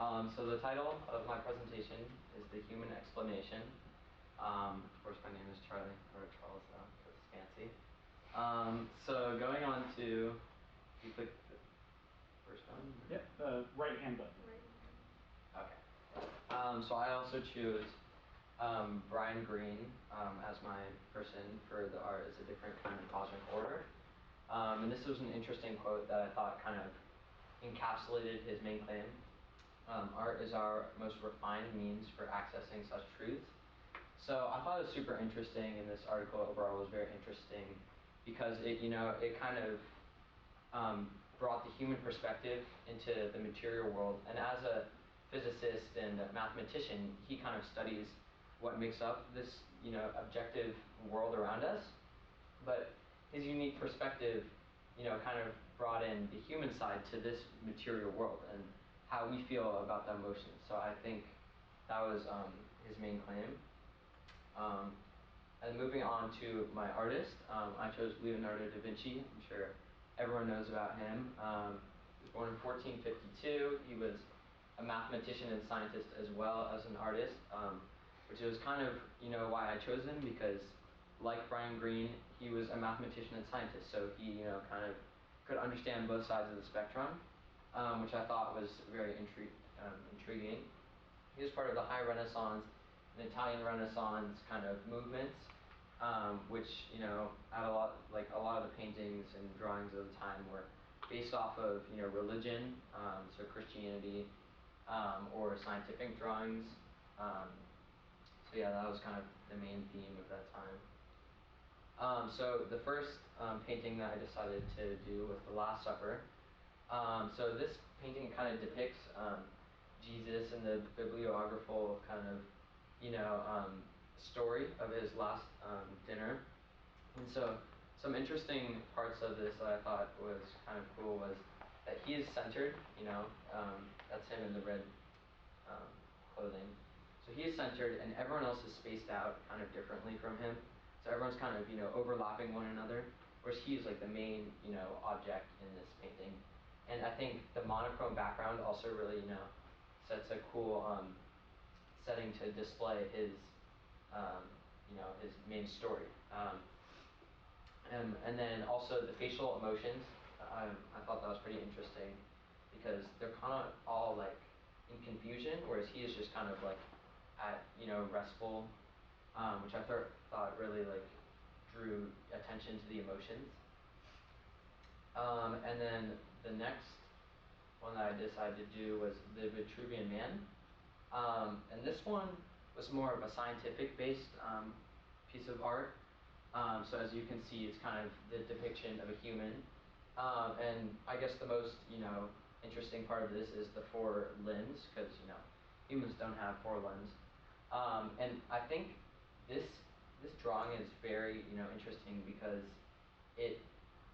So the title of my presentation is The Human Explanation. Of course, my name is Charlie, or Charles, because it's fancy. So going on to, you click the first one? Yep, the right-hand button. Okay. So I also choose Brian Greene as my person for the art as a different kind of cosmic order. And this was an interesting quote that I thought kind of encapsulated his main claim. Art is our most refined means for accessing such truths. So I thought it was super interesting, and this article overall was very interesting because it kind of brought the human perspective into the material world. And as a physicist and a mathematician, he kind of studies what makes up this objective world around us. But his unique perspective kind of brought in the human side to this material world and how we feel about the emotions. So I think that was his main claim. And moving on to my artist, I chose Leonardo da Vinci. I'm sure everyone knows about him. He was born in 1452. He was a mathematician and scientist as well as an artist, which was kind of why I chose him, because like Brian Greene, he was a mathematician and scientist, so he kind of could understand both sides of the spectrum, which I thought was very intriguing. He was part of the High Renaissance and Italian Renaissance kind of movements, which had a lot of the paintings and drawings of the time were based off of religion, so Christianity, or scientific drawings. So yeah, that was kind of the main theme of that time. So the first painting that I decided to do was The Last Supper. So this painting kind of depicts Jesus and the bibliographical kind of story of his last dinner. And so some interesting parts of this that I thought was kind of cool was that he is centered, that's him in the red clothing. So he is centered and everyone else is spaced out kind of differently from him. So everyone's kind of overlapping one another, whereas he is like the main object in this painting. And I think the monochrome background also really sets a cool setting to display his his main story. And then also the facial emotions, I thought that was pretty interesting because they're kind of all like in confusion, whereas he is just kind of like at restful, which I thought really like drew attention to the emotions. And then the next one that I decided to do was the Vitruvian Man. And this one was more of a scientific-based piece of art. So as you can see, it's kind of the depiction of a human. And I guess the most interesting part of this is the four limbs, because humans don't have four limbs. And I think this drawing is very interesting because it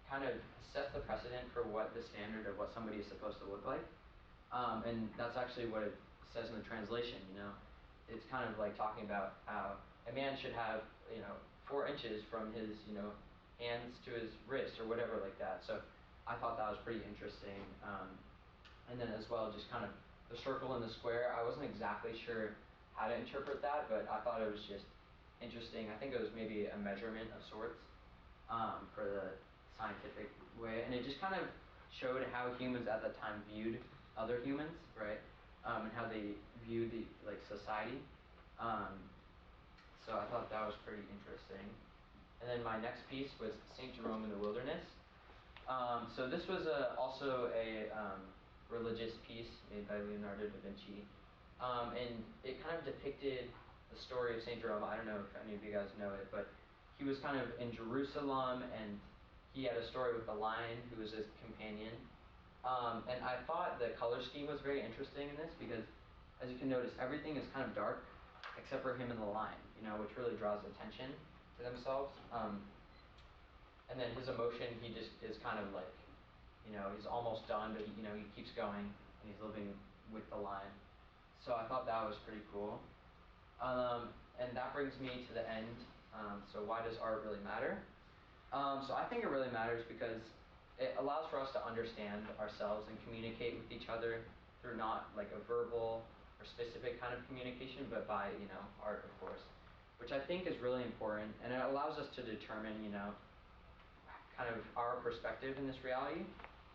kind of sets the precedent for what the standard of what somebody is supposed to look like. And that's actually what it says in the translation. It's kind of like talking about how a man should have 4 inches from his hands to his wrist or whatever like that. So I thought that was pretty interesting. And then as well, just kind of the circle and the square. I wasn't exactly sure how to interpret that, but I thought it was just interesting. I think it was maybe a measurement of sorts for the scientific way, and it just kind of showed how humans at the time viewed other humans, right? And how they viewed the society. So I thought that was pretty interesting. And then my next piece was Saint Jerome in the Wilderness. So this was also a religious piece made by Leonardo da Vinci, and it kind of depicted the story of Saint Jerome. I don't know if any of you guys know it, but he was kind of in Jerusalem, and he had a story with a lion who was his companion. And I thought the color scheme was very interesting in this because, as you can notice, everything is kind of dark except for him and the lion, which really draws attention to themselves. And then his emotion, he just is kind of like, he's almost done, but he keeps going, and he's living with the lion. So I thought that was pretty cool. And that brings me to the end. So why does art really matter? So I think it really matters because it allows for us to understand ourselves and communicate with each other through not like a verbal or specific kind of communication, but by, art, of course, which I think is really important, and it allows us to determine, kind of our perspective in this reality.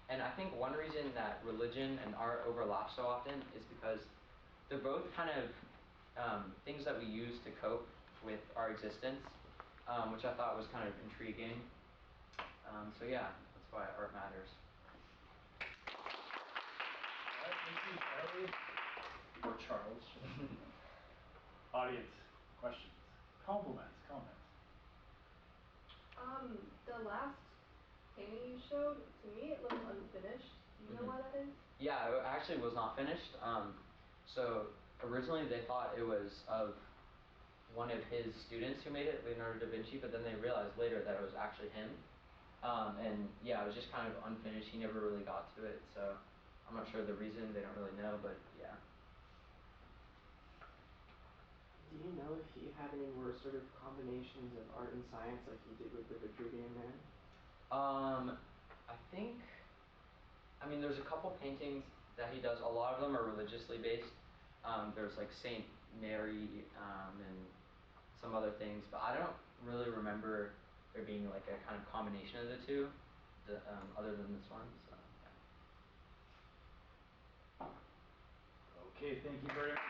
And I think one reason that religion and art overlap so often is because they're both kind of things that we use to cope with our existence, which I thought was kind of intriguing. So yeah, that's why art matters. All right, thank you, Charlie. Or Charles. Audience, questions? Compliments. The last painting you showed, to me it looked unfinished. Do you know why that is? Yeah, it actually was not finished. So originally they thought it was of one of his students who made it, Leonardo da Vinci, but then they realized later that it was actually him. And yeah, it was just kind of unfinished. He never really got to it, so I'm not sure the reason. They don't really know, but yeah. Do you know if he had any more sort of combinations of art and science like he did with the Vitruvian Man? I mean, there's a couple paintings that he does. A lot of them are religiously based. There's like Saint Mary and some other things, but I don't really remember there being like a kind of combination of the two, other than this one. So, yeah. Okay, thank you very much.